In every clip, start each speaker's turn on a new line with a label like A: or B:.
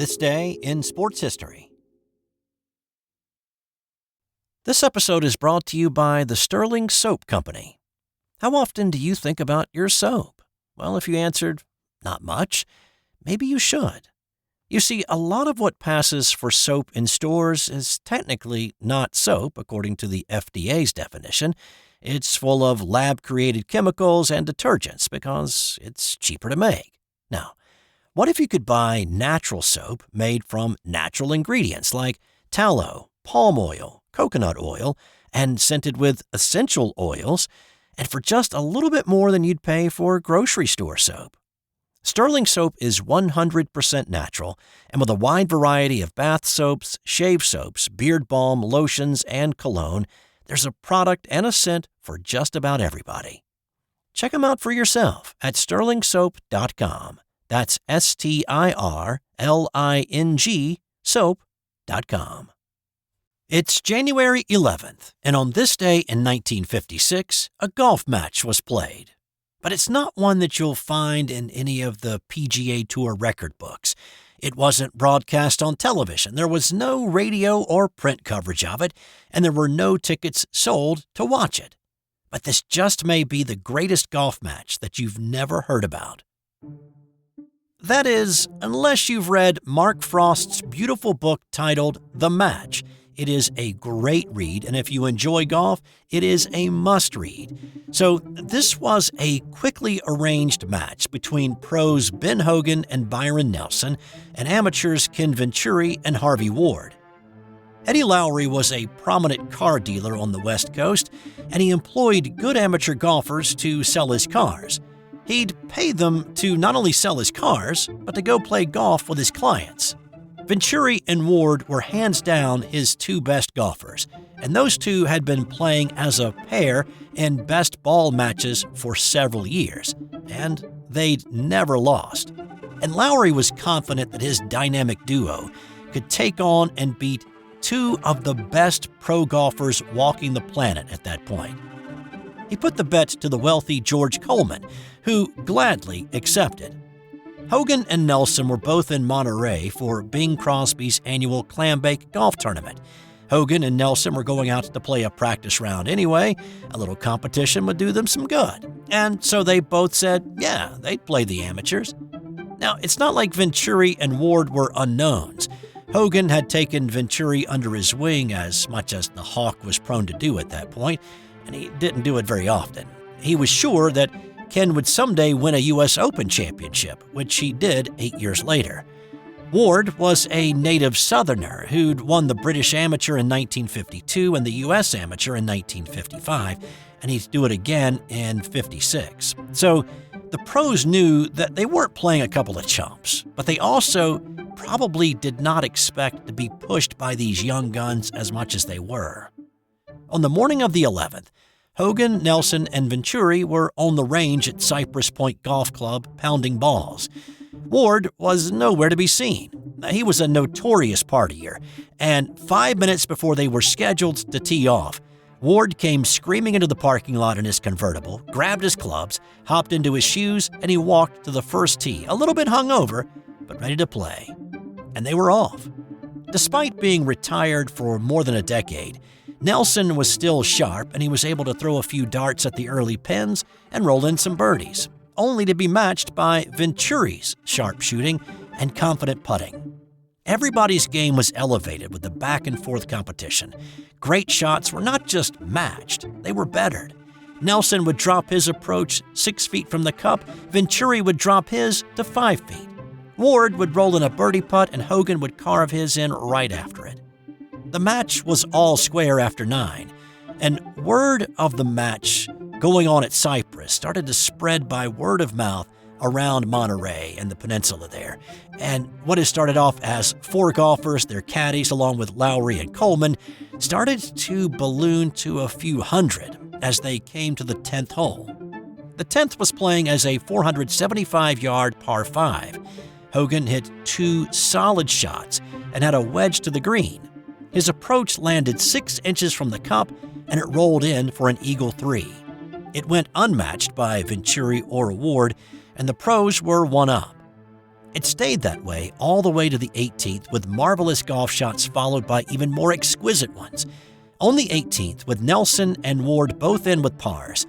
A: This day in sports history. This episode is brought to you by the Sterling Soap Company. How often do you think about your soap? Well, if you answered, not much, maybe you should. You see, a lot of what passes for soap in stores is technically not soap, according to the FDA's definition. It's full of lab-created chemicals and detergents because it's cheaper to make. Now, what if you could buy natural soap made from natural ingredients like tallow, palm oil, coconut oil, and scented with essential oils, and for just a little bit more than you'd pay for grocery store soap? Sterling Soap is 100% natural, and with a wide variety of bath soaps, shave soaps, beard balm, lotions, and cologne, there's a product and a scent for just about everybody. Check them out for yourself at sterlingsoap.com. That's STIRLING soap.com. It's January 11th, and on this day in 1956, a golf match was played. But it's not one that you'll find in any of the PGA Tour record books. It wasn't broadcast on television, there was no radio or print coverage of it, and there were no tickets sold to watch it. But this just may be the greatest golf match that you've never heard about. That is, unless you've read Mark Frost's beautiful book titled The Match. It is a great read, and if you enjoy golf, it is a must-read. So this was a quickly arranged match between pros Ben Hogan and Byron Nelson and amateurs Ken Venturi and Harvie Ward. Eddie Lowry was a prominent car dealer on the West Coast, and he employed good amateur golfers to sell his cars. He'd pay them to not only sell his cars, but to go play golf with his clients. Venturi and Ward were hands down his two best golfers, and those two had been playing as a pair in best ball matches for several years, and they'd never lost. And Lowry was confident that his dynamic duo could take on and beat two of the best pro golfers walking the planet at that point. He put the bet to the wealthy George Coleman, who gladly accepted. Hogan and Nelson were both in Monterey for Bing Crosby's annual Clambake golf tournament. Hogan and Nelson were going out to play a practice round anyway. A little competition would do them some good. And so they both said, yeah, they'd play the amateurs. Now, it's not like Venturi and Ward were unknowns. Hogan had taken Venturi under his wing as much as the Hawk was prone to do at that point, and he didn't do it very often. He was sure that Ken would someday win a U.S. Open championship, which he did 8 years later. Ward was a native Southerner who'd won the British Amateur in 1952 and the U.S. Amateur in 1955, and he'd do it again in 56. So the pros knew that they weren't playing a couple of chumps, but they also probably did not expect to be pushed by these young guns as much as they were. On the morning of the 11th, Hogan, Nelson, and Venturi were on the range at Cypress Point Golf Club pounding balls. Ward was nowhere to be seen. He was a notorious partier, and 5 minutes before they were scheduled to tee off, Ward came screaming into the parking lot in his convertible, grabbed his clubs, hopped into his shoes, and he walked to the first tee, a little bit hungover, but ready to play. And they were off. Despite being retired for more than a decade, Nelson was still sharp, and he was able to throw a few darts at the early pins and roll in some birdies, only to be matched by Venturi's sharp shooting and confident putting. Everybody's game was elevated with the back-and-forth competition. Great shots were not just matched, they were bettered. Nelson would drop his approach 6 feet from the cup, Venturi would drop his to 5 feet. Ward would roll in a birdie putt, and Hogan would carve his in right after it. The match was all square after 9, and word of the match going on at Cypress started to spread by word of mouth around Monterey and the peninsula there. And what had started off as 4 golfers, their caddies, along with Lowry and Coleman, started to balloon to a few hundred as they came to the 10th hole. The 10th was playing as a 475-yard par 5. Hogan hit 2 solid shots and had a wedge to the green. His approach landed 6 inches from the cup, and it rolled in for an eagle 3. It went unmatched by Venturi or Ward, and the pros were one up. It stayed that way all the way to the 18th, with marvelous golf shots followed by even more exquisite ones. On the 18th, with Nelson and Ward both in with pars,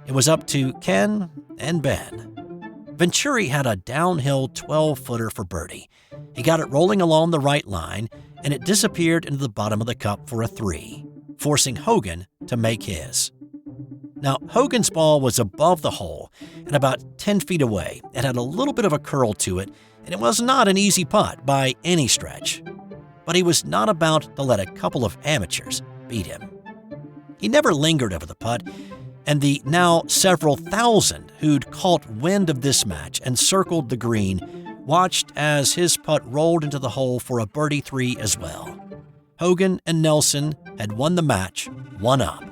A: it was up to Ken and Ben. Venturi had a downhill 12-footer for birdie. He got it rolling along the right line, and it disappeared into the bottom of the cup for a 3, forcing Hogan to make his. Now, Hogan's ball was above the hole and about 10 feet away. It had a little bit of a curl to it, and it was not an easy putt by any stretch. But he was not about to let a couple of amateurs beat him. He never lingered over the putt, and the now several thousand who'd caught wind of this match and circled the green watched as his putt rolled into the hole for a birdie 3 as well. Hogan and Nelson had won the match 1-up.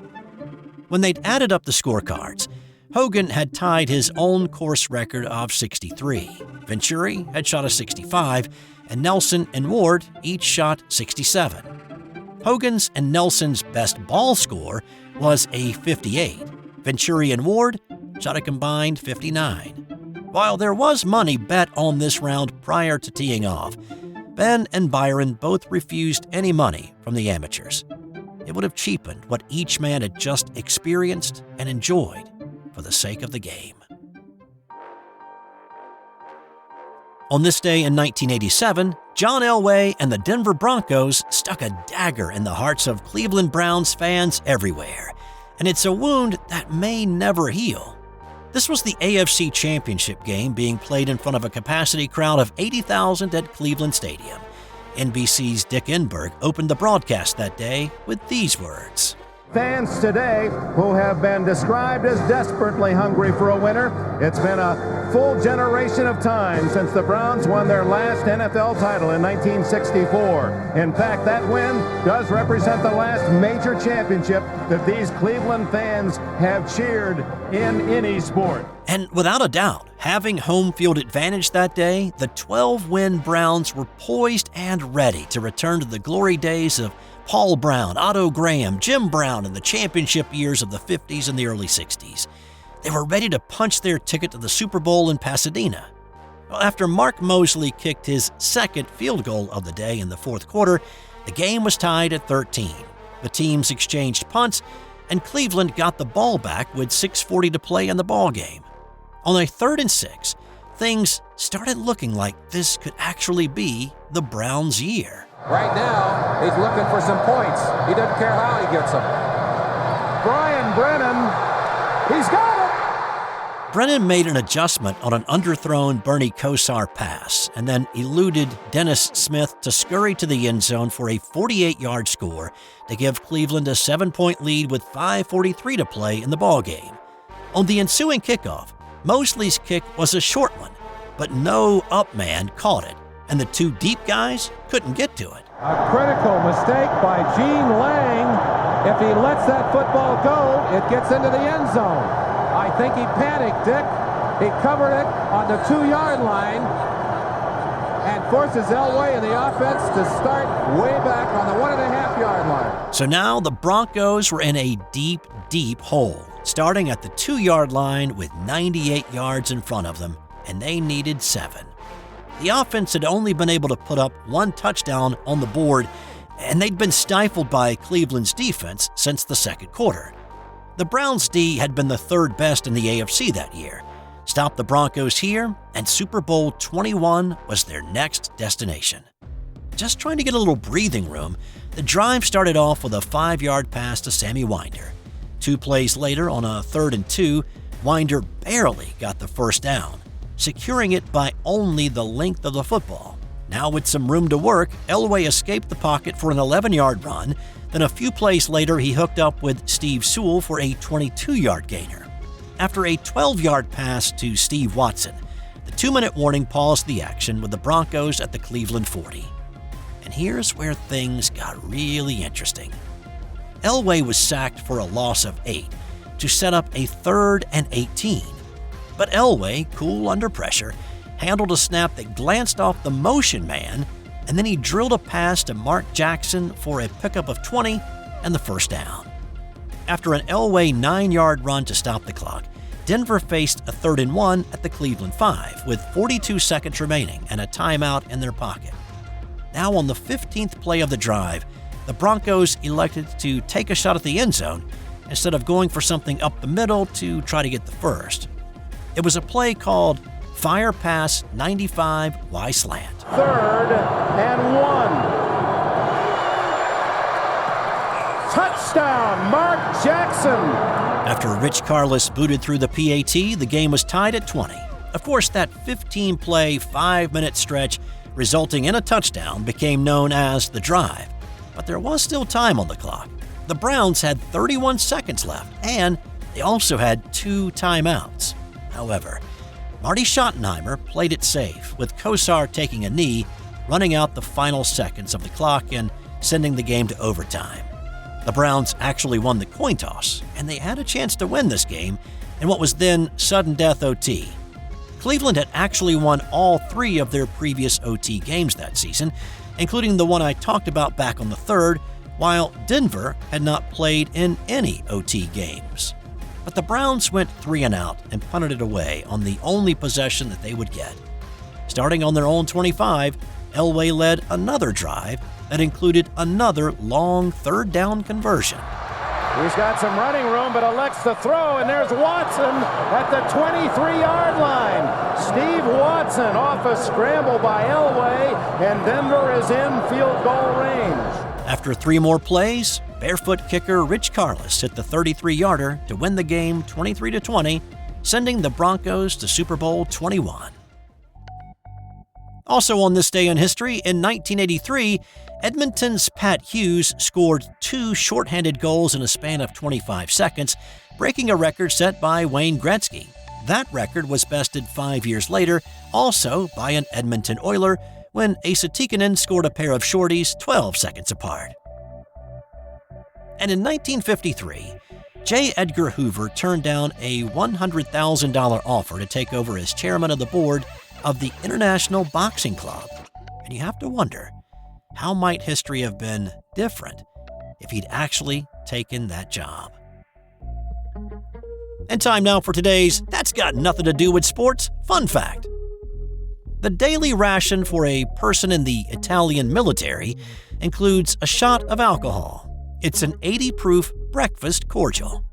A: When they'd added up the scorecards, Hogan had tied his own course record of 63. Venturi had shot a 65, and Nelson and Ward each shot 67. Hogan's and Nelson's best ball score was a 58. Venturi and Ward shot a combined 59. While there was money bet on this round prior to teeing off, Ben and Byron both refused any money from the amateurs. It would have cheapened what each man had just experienced and enjoyed for the sake of the game. On this day in 1987, John Elway and the Denver Broncos stuck a dagger in the hearts of Cleveland Browns fans everywhere, and it's a wound that may never heal. This was the AFC Championship game being played in front of a capacity crowd of 80,000 at Cleveland Stadium. NBC's Dick Enberg opened the broadcast that day with these words.
B: Fans today who have been described as desperately hungry for a winner. It's been a full generation of time since the Browns won their last NFL title in 1964. In fact, that win does represent the last major championship that these Cleveland fans have cheered in any sport.
A: And without a doubt, having home field advantage that day, the 12-win Browns were poised and ready to return to the glory days of Paul Brown, Otto Graham, Jim Brown in the championship years of the 50s and the early 60s. They were ready to punch their ticket to the Super Bowl in Pasadena. Well, after Mark Mosley kicked his second field goal of the day in the fourth quarter, the game was tied at 13. The teams exchanged punts, and Cleveland got the ball back with 6:40 to play in the ballgame. On a 3rd and 6, things started looking like this could actually be the Browns' year.
C: Right now, he's looking for some points. He doesn't care how he gets them.
B: Brian Brennan, he's got it!
A: Brennan made an adjustment on an underthrown Bernie Kosar pass and then eluded Dennis Smith to scurry to the end zone for a 48-yard score to give Cleveland a 7-point lead with 5:43 to play in the ballgame. On the ensuing kickoff, Mosley's kick was a short one, but no up man caught it, and the two deep guys couldn't get to it.
C: A critical mistake by Gene Lang. If he lets that football go, it gets into the end zone. I think he panicked, Dick. He covered it on the 2-yard line and forces Elway and the offense to start way back on the 1.5-yard line.
A: So now the Broncos were in a deep, deep hole, starting at the 2-yard line with 98 yards in front of them, and they needed 7. The offense had only been able to put up 1 touchdown on the board, and they'd been stifled by Cleveland's defense since the second quarter. The Browns' D had been the 3rd best in the AFC that year. Stop the Broncos here, and Super Bowl 21 was their next destination. Just trying to get a little breathing room, the drive started off with a 5-yard pass to Sammy Winder. 2 plays later, on a 3rd and 2, Winder barely got the first down, securing it by only the length of the football. Now with some room to work, Elway escaped the pocket for an 11-yard run. Then a few plays later, he hooked up with Steve Sewell for a 22-yard gainer. After a 12-yard pass to Steve Watson, the 2-minute warning paused the action with the Broncos at the Cleveland 40. And here's where things got really interesting. Elway was sacked for a loss of 8 to set up a 3rd and 18. But Elway, cool under pressure, handled a snap that glanced off the motion man, and then he drilled a pass to Mark Jackson for a pickup of 20 and the first down. After an Elway 9-yard run to stop the clock, Denver faced a 3rd and 1 at the Cleveland 5 with 42 seconds remaining and a timeout in their pocket. Now on the 15th play of the drive, the Broncos elected to take a shot at the end zone instead of going for something up the middle to try to get the first. It was a play called Fire Pass 95 Y Slant.
B: 3rd and 1. Touchdown, Mark Jackson.
A: After Rich Carlis booted through the PAT, the game was tied at 20. Of course, that 15-play, 5-minute stretch resulting in a touchdown became known as the drive. But there was still time on the clock. The Browns had 31 seconds left, and they also had 2 timeouts. However, Marty Schottenheimer played it safe, with Kosar taking a knee, running out the final seconds of the clock and sending the game to overtime. The Browns actually won the coin toss, and they had a chance to win this game in what was then sudden death OT. Cleveland had actually won all 3 of their previous OT games that season, including the one I talked about back on the 3rd, while Denver had not played in any OT games. But the Browns went 3 and out and punted it away on the only possession that they would get. Starting on their own 25, Elway led another drive that included another long 3rd down conversion.
B: He's got some running room, but elects to throw, and there's Watson at the 23-yard line. Steve Watson off a scramble by Elway, and Denver is in field goal range.
A: After 3 more plays, barefoot kicker Rich Carlis hit the 33-yarder to win the game 23-20, sending the Broncos to Super Bowl 21. Also on this day in history, in 1983, Edmonton's Pat Hughes scored 2 shorthanded goals in a span of 25 seconds, breaking a record set by Wayne Gretzky. That record was bested 5 years later, also by an Edmonton Oiler, when Asa Tikkanen scored a pair of Shorties 12 seconds apart. And in 1953, J. Edgar Hoover turned down a $100,000 offer to take over as chairman of the board of the International Boxing Club. And you have to wonder, how might history have been different if he'd actually taken that job? And time now for today's That's Got Nothing to Do with Sports fun fact. The daily ration for a person in the Italian military includes a shot of alcohol. It's an 80-proof breakfast cordial.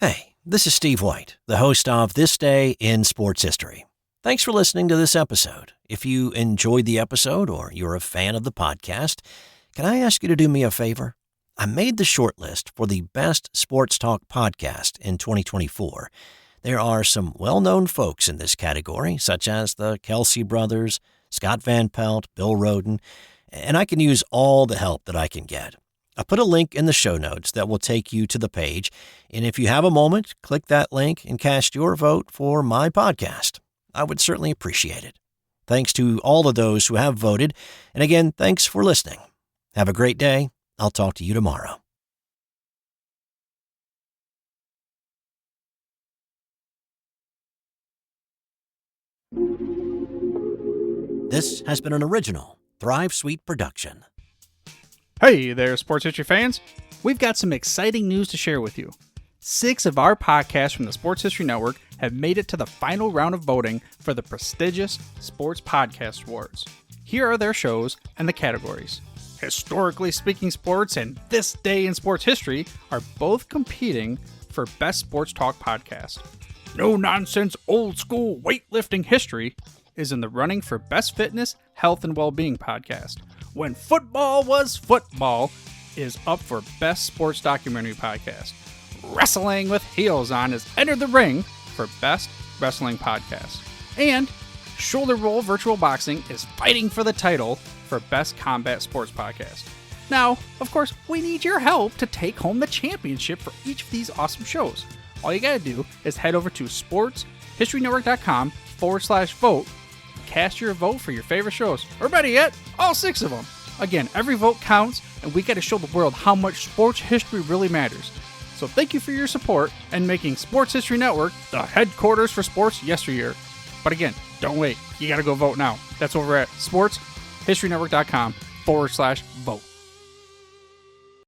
A: Hey, this is Steve White, the host of This Day in Sports History. Thanks for listening to this episode. If you enjoyed the episode or you're a fan of the podcast, can I ask you to do me a favor? I made the shortlist for the Best Sports Talk Podcast in 2024. There are some well-known folks in this category, such as the Kelsey brothers, Scott Van Pelt, Bill Roden, and I can use all the help that I can get. I put a link in the show notes that will take you to the page, and if you have a moment, click that link and cast your vote for my podcast. I would certainly appreciate it. Thanks to all of those who have voted, and again, thanks for listening. Have a great day. I'll talk to you tomorrow. This has been an original Thrive Suite production.
D: Hey there, sports history fans. We've got some exciting news to share with you. 6 of our podcasts from the Sports History Network have made it to the final round of voting for the prestigious Sports Podcast Awards. Here are their shows and the categories. Historically Speaking Sports and This Day in Sports History are both competing for Best Sports Talk Podcast. No Nonsense Old School Weightlifting History is in the running for Best Fitness, Health, and Wellbeing Podcast. When Football Was Football is up for Best Sports Documentary Podcast. Wrestling with Heels On has entered the ring for Best Wrestling Podcast. And Shoulder Roll Virtual Boxing is fighting for the title for Best Combat Sports Podcast. Now, of course, we need your help to take home the championship for each of these awesome shows. All you gotta do is head over to sportshistorynetwork.com/vote. Cast your vote for your favorite shows, or better yet, all 6 of them. Again, every vote counts, and we got to show the world how much sports history really matters. So thank you for your support and making Sports History Network the headquarters for sports yesteryear. But again, don't wait. You got to go vote now. That's over at sportshistorynetwork.com/vote.